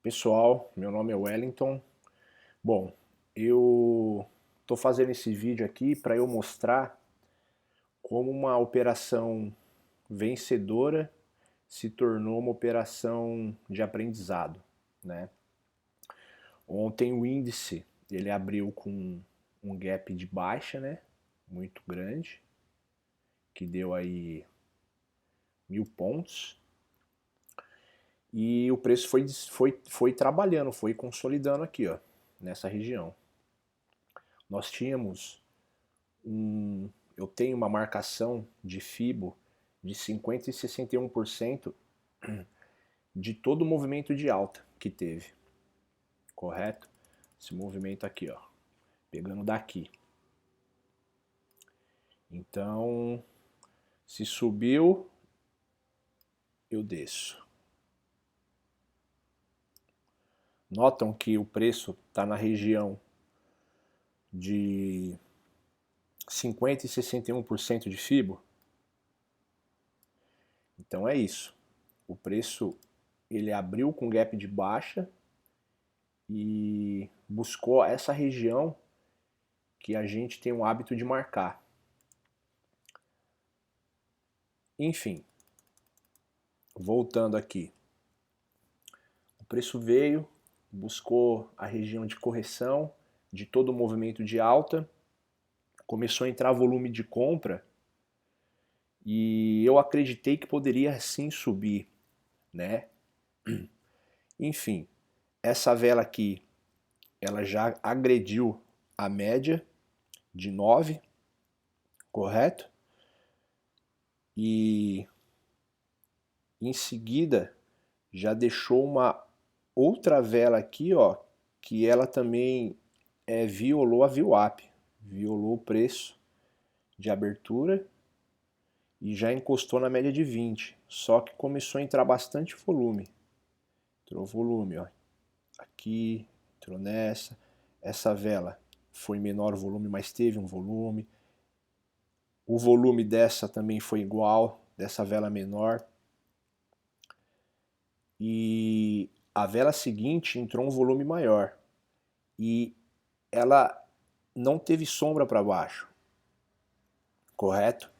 Pessoal, meu nome é Wellington. Bom, eu estou fazendo esse vídeo aqui para eu mostrar como uma operação vencedora se tornou uma operação de aprendizado, né? Ontem o índice ele abriu com um gap de baixa, né? Muito grande, que deu aí 1.000 pontos. E o preço foi trabalhando, foi consolidando aqui, ó, nessa região. Nós tínhamos eu tenho uma marcação de FIBO de 50 e 61% de todo o movimento de alta que teve, correto? Esse movimento aqui, ó, pegando daqui. Então, se subiu, eu desço. Notam que o preço está na região de 50 e 61% de FIBO? Então é isso. O preço ele abriu com gap de baixa e buscou essa região que a gente tem o hábito de marcar. Enfim, voltando aqui. O preço veio, buscou a região de correção de todo o movimento de alta, começou a entrar volume de compra e eu acreditei que poderia sim subir, né? Enfim, essa vela aqui, ela já agrediu a média de 9, correto? E em seguida já deixou uma outra vela aqui, ó, que ela também violou a VWAP, violou o preço de abertura e já encostou na média de 20, só que começou a entrar bastante volume. Entrou volume, ó. Aqui, entrou nessa. Essa vela foi menor volume, mas teve um volume. O volume dessa também foi igual, dessa vela menor. E a vela seguinte entrou um volume maior. E ela não teve sombra para baixo, correto?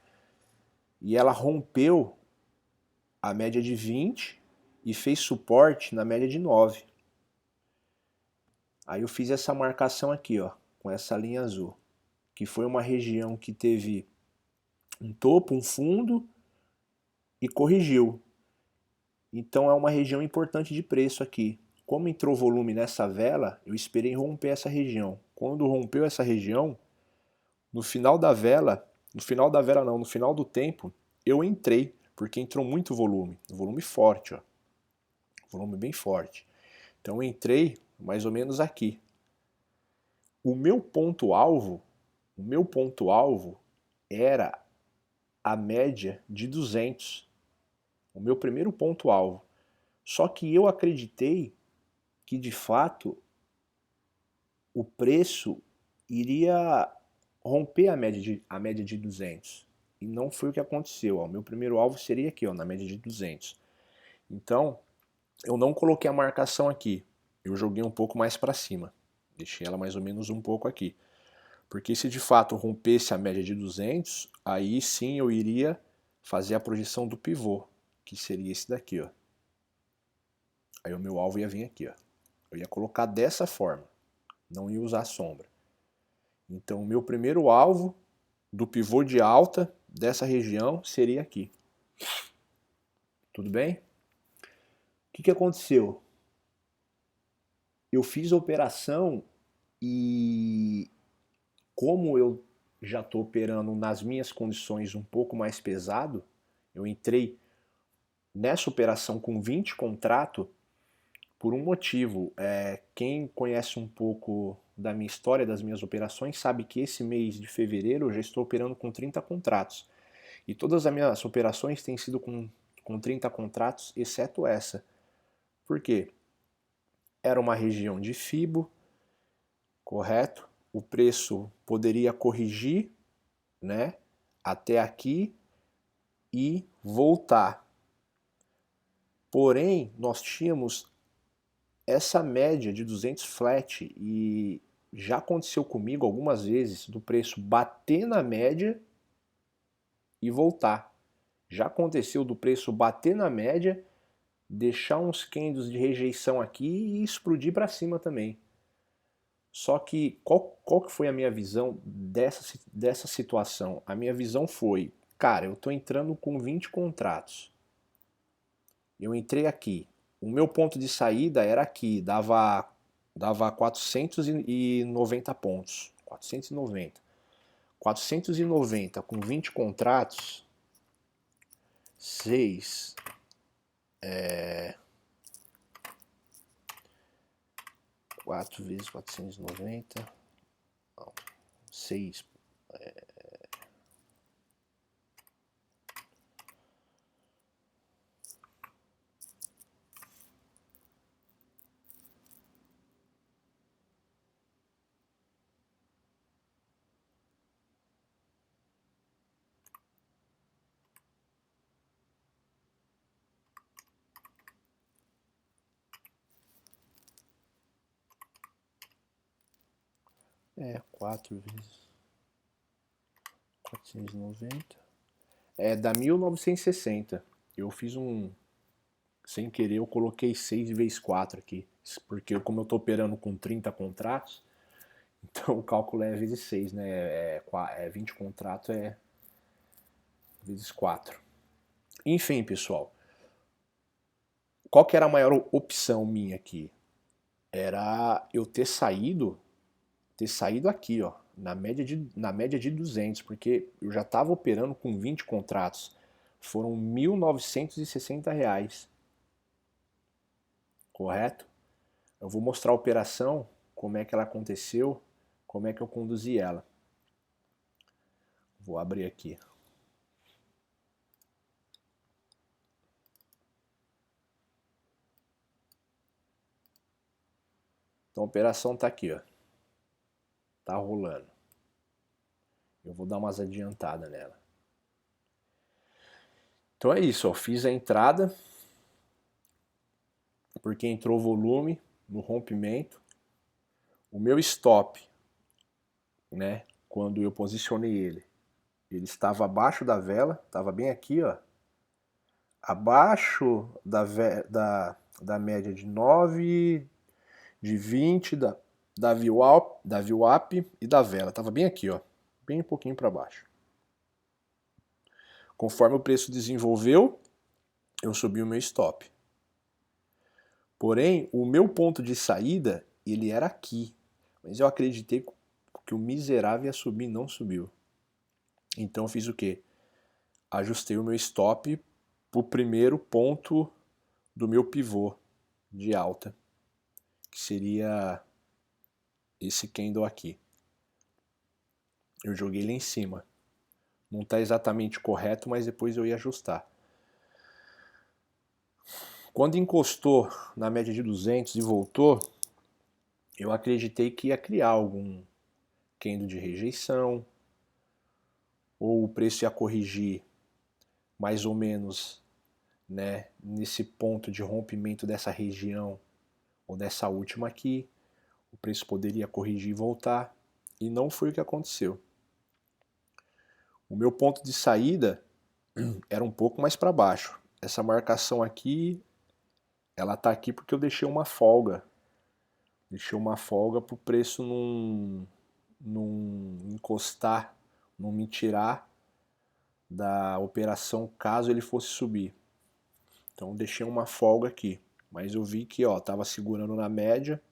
E ela rompeu a média de 20 e fez suporte na média de 9. Aí eu fiz essa marcação aqui, ó, com essa linha azul, que foi uma região que teve um topo, um fundo e corrigiu. Então é uma região importante de preço aqui. Como entrou volume nessa vela, eu esperei romper essa região. Quando rompeu essa região, no final da vela, no final do tempo, eu entrei, porque entrou muito volume forte, ó, volume bem forte. Então eu entrei mais ou menos aqui. O meu ponto-alvo era a média de 200, o meu primeiro ponto-alvo. Só que eu acreditei que de fato o preço iria romper a média de 200. E não foi o que aconteceu. O meu primeiro alvo seria aqui, ó, na média de 200. Então, eu não coloquei a marcação aqui. Eu joguei um pouco mais para cima. Deixei ela mais ou menos um pouco aqui. Porque se de fato rompesse a média de 200, aí sim eu iria fazer a projeção do pivô, que seria esse daqui, ó. Aí o meu alvo ia vir aqui, ó. Eu ia colocar dessa forma, não ia usar sombra. Então o meu primeiro alvo do pivô de alta dessa região seria aqui. Tudo bem? O que aconteceu? Eu fiz a operação e como eu já estou operando nas minhas condições um pouco mais pesado, eu entrei nessa operação com 20 contratos por um motivo. Quem conhece um pouco da minha história, das minhas operações, sabe que esse mês de fevereiro eu já estou operando com 30 contratos. E todas as minhas operações têm sido com 30 contratos, exceto essa. Por quê? Era uma região de FIBO, correto? O preço poderia corrigir, né, até aqui e voltar. Porém, nós tínhamos essa média de 200 flat, e já aconteceu comigo algumas vezes do preço bater na média e voltar. Já aconteceu do preço bater na média, deixar uns candles de rejeição aqui e explodir para cima também. Só que qual que foi a minha visão dessa situação? A minha visão foi, cara, eu tô entrando com 20 contratos. Eu entrei aqui. O meu ponto de saída era aqui, dava 490 pontos. 490. 490 com 20 contratos, 6, 4 vezes 490, não, 6, 4 vezes 490, dá 1960. Eu fiz sem querer, eu coloquei 6 vezes 4 aqui, porque como eu tô operando com 30 contratos, então o cálculo é vezes 6, né? 20 contratos vezes 4. Enfim, pessoal, qual que era a maior opção minha aqui? Era eu ter saído aqui, ó, na média de 200, porque eu já estava operando com 20 contratos. Foram R$ 1.960, correto? Eu vou mostrar a operação, como é que ela aconteceu, como é que eu conduzi ela. Vou abrir aqui. Então a operação está aqui, ó. Tá rolando. Eu vou dar umas adiantadas nela. Então é isso, ó. Fiz a entrada, porque entrou volume no rompimento. O meu stop, né, quando eu posicionei ele estava abaixo da vela, estava bem aqui, ó, abaixo da média de 9, de 20, da VWAP e da vela. Estava bem aqui, ó, bem um pouquinho para baixo. Conforme o preço desenvolveu, eu subi o meu stop. Porém, o meu ponto de saída, ele era aqui. Mas eu acreditei que o miserável ia subir e não subiu. Então eu fiz o quê? Ajustei o meu stop para o primeiro ponto do meu pivô de alta, que seria esse candle aqui. Eu joguei ele em cima. Não está exatamente correto, mas depois eu ia ajustar. Quando encostou na média de 200 e voltou, eu acreditei que ia criar algum candle de rejeição, ou o preço ia corrigir mais ou menos, né, nesse ponto de rompimento dessa região ou dessa última aqui. O preço poderia corrigir e voltar, e não foi o que aconteceu. O meu ponto de saída era um pouco mais para baixo. Essa marcação aqui, ela tá aqui porque eu deixei uma folga. Deixei uma folga para o preço não encostar, não me tirar da operação caso ele fosse subir. Então deixei uma folga aqui. Mas eu vi que, ó, tava segurando na média.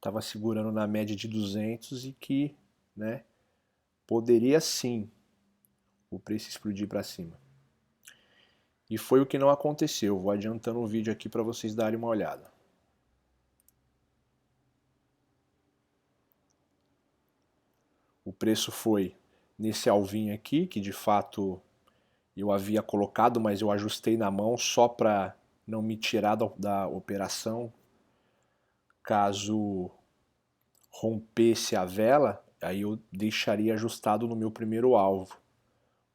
Tava segurando na média de 200 e que, né, poderia sim o preço explodir para cima. E foi o que não aconteceu. Vou adiantando o vídeo aqui para vocês darem uma olhada. O preço foi nesse alvinho aqui, que de fato eu havia colocado, mas eu ajustei na mão só para não me tirar da operação. Caso rompesse a vela, aí eu deixaria ajustado no meu primeiro alvo,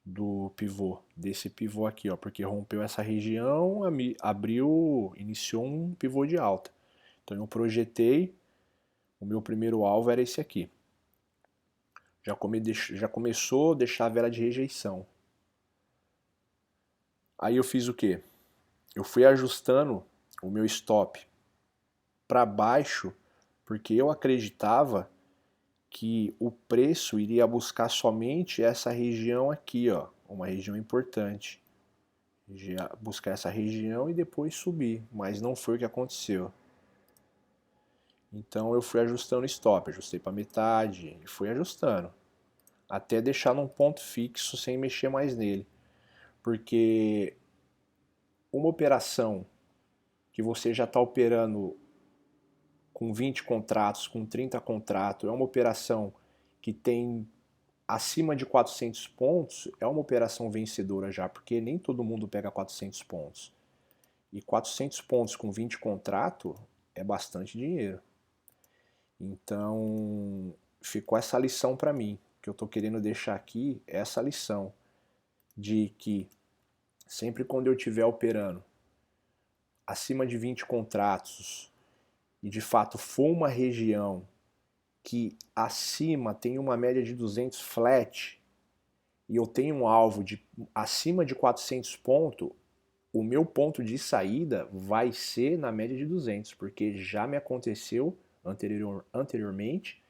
do pivô, desse pivô aqui, ó, porque rompeu essa região, abriu, iniciou um pivô de alta. Então eu projetei, o meu primeiro alvo era esse aqui. Já começou a deixar a vela de rejeição. Aí eu fiz o quê? Eu fui ajustando o meu stop para baixo, porque eu acreditava que o preço iria buscar somente essa região aqui, ó, uma região importante. Buscar essa região e depois subir, mas não foi o que aconteceu. Então eu fui ajustando o stop, ajustei para metade e fui ajustando, até deixar num ponto fixo sem mexer mais nele. Porque uma operação que você já está operando com 20 contratos, com 30 contratos, é uma operação que tem acima de 400 pontos, é uma operação vencedora já, porque nem todo mundo pega 400 pontos. E 400 pontos com 20 contratos é bastante dinheiro. Então, ficou essa lição para mim, que eu estou querendo deixar aqui, essa lição de que sempre quando eu estiver operando acima de 20 contratos e de fato for uma região que acima tem uma média de 200 flat e eu tenho um alvo de acima de 400 pontos, o meu ponto de saída vai ser na média de 200, porque já me aconteceu anteriormente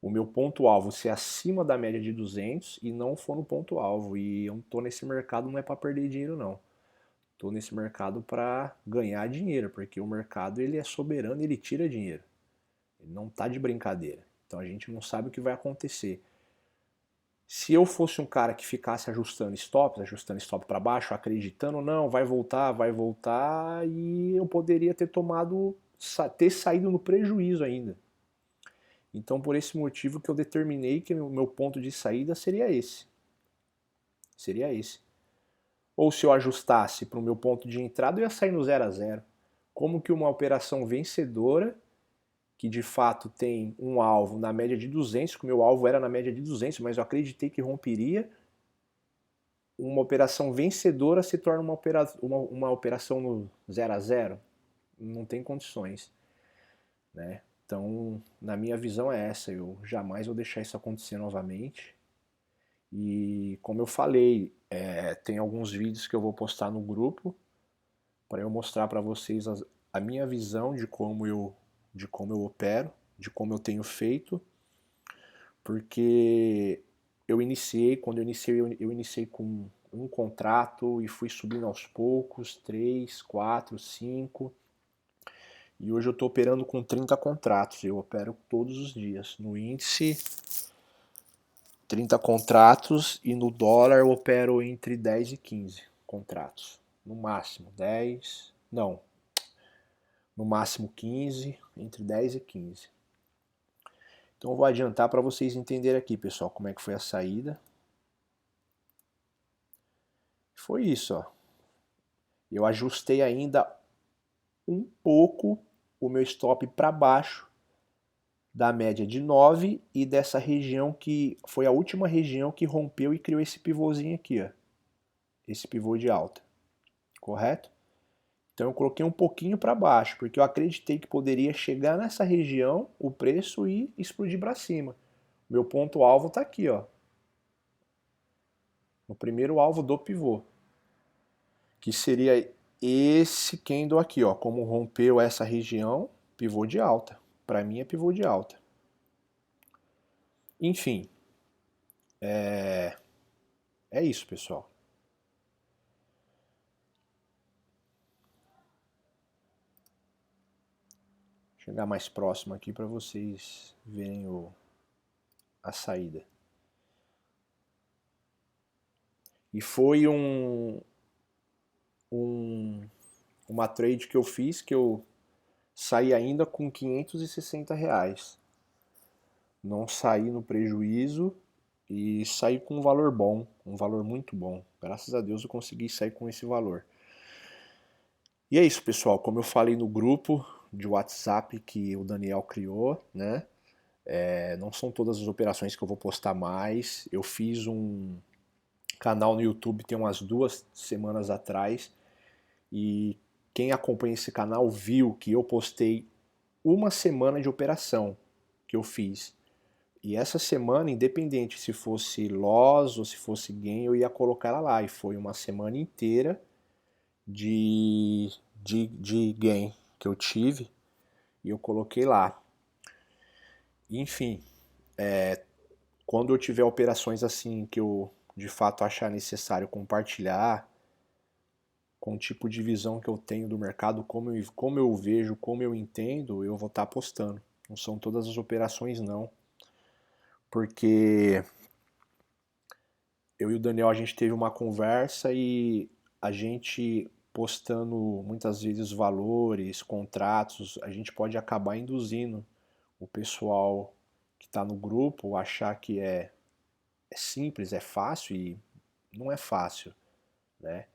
o meu ponto-alvo ser acima da média de 200 e não for no ponto-alvo. E eu tô nesse mercado não é para perder dinheiro, não. Tô nesse mercado para ganhar dinheiro, porque o mercado ele é soberano, ele tira dinheiro. Ele não tá de brincadeira. Então a gente não sabe o que vai acontecer. Se eu fosse um cara que ficasse ajustando stop para baixo, acreditando, não, vai voltar, e eu poderia ter saído no prejuízo ainda. Então, por esse motivo que eu determinei que o meu ponto de saída seria esse. Seria esse. Ou se eu ajustasse para o meu ponto de entrada, eu ia sair no 0 a 0. Como que uma operação vencedora, que de fato tem um alvo na média de 200, que o meu alvo era na média de 200, mas eu acreditei que romperia, uma operação vencedora se torna uma operação no 0 a 0? Não tem condições, né? Então, na minha visão é essa, eu jamais vou deixar isso acontecer novamente. E como eu falei, tem alguns vídeos que eu vou postar no grupo para eu mostrar para vocês a minha visão de como eu opero, de como eu tenho feito, porque quando eu iniciei com um contrato e fui subindo aos poucos, 3, 4, 5, e hoje eu estou operando com 30 contratos, eu opero todos os dias. No índice 30 contratos e no dólar eu opero entre 10 e 15 contratos. No máximo 10, não, no máximo 15, entre 10 e 15. Então eu vou adiantar para vocês entenderem aqui, pessoal, como é que foi a saída. Foi isso, ó. Eu ajustei ainda um pouco o meu stop para baixo da média de 9 e dessa região que foi a última região que rompeu e criou esse pivôzinho aqui, ó. Esse pivô de alta. Correto? Então eu coloquei um pouquinho para baixo, porque eu acreditei que poderia chegar nessa região o preço e explodir para cima. Meu ponto alvo está aqui, ó. No primeiro alvo do pivô, que seria esse candle aqui, ó. Como rompeu essa região, pivô de alta. Para mim é pivô de alta. Enfim, é isso, pessoal. Chegar mais próximo aqui para vocês verem a saída. E foi uma trade que eu fiz que eu saí ainda com R$ 560. Não saí no prejuízo e saí com um valor bom, um valor muito bom. Graças a Deus eu consegui sair com esse valor. E é isso, pessoal. Como eu falei no grupo de WhatsApp que o Daniel criou, né? Não são todas as operações que eu vou postar mais. Eu fiz canal no YouTube tem umas 2 semanas atrás, e quem acompanha esse canal viu que eu postei uma semana de operação que eu fiz. E essa semana, independente se fosse loss ou se fosse gain, eu ia colocar ela lá. E foi uma semana inteira de gain que eu tive e eu coloquei lá. Enfim, quando eu tiver operações assim que eu de fato achar necessário compartilhar com o tipo de visão que eu tenho do mercado, como eu vejo, como eu entendo, eu vou estar postando. Não são todas as operações não, porque eu e o Daniel a gente teve uma conversa e a gente postando muitas vezes valores, contratos, a gente pode acabar induzindo o pessoal que está no grupo a achar que é simples, é fácil e não é fácil, né?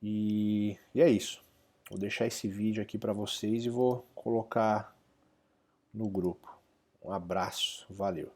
E é isso. Vou deixar esse vídeo aqui para vocês e vou colocar no grupo. Um abraço, valeu.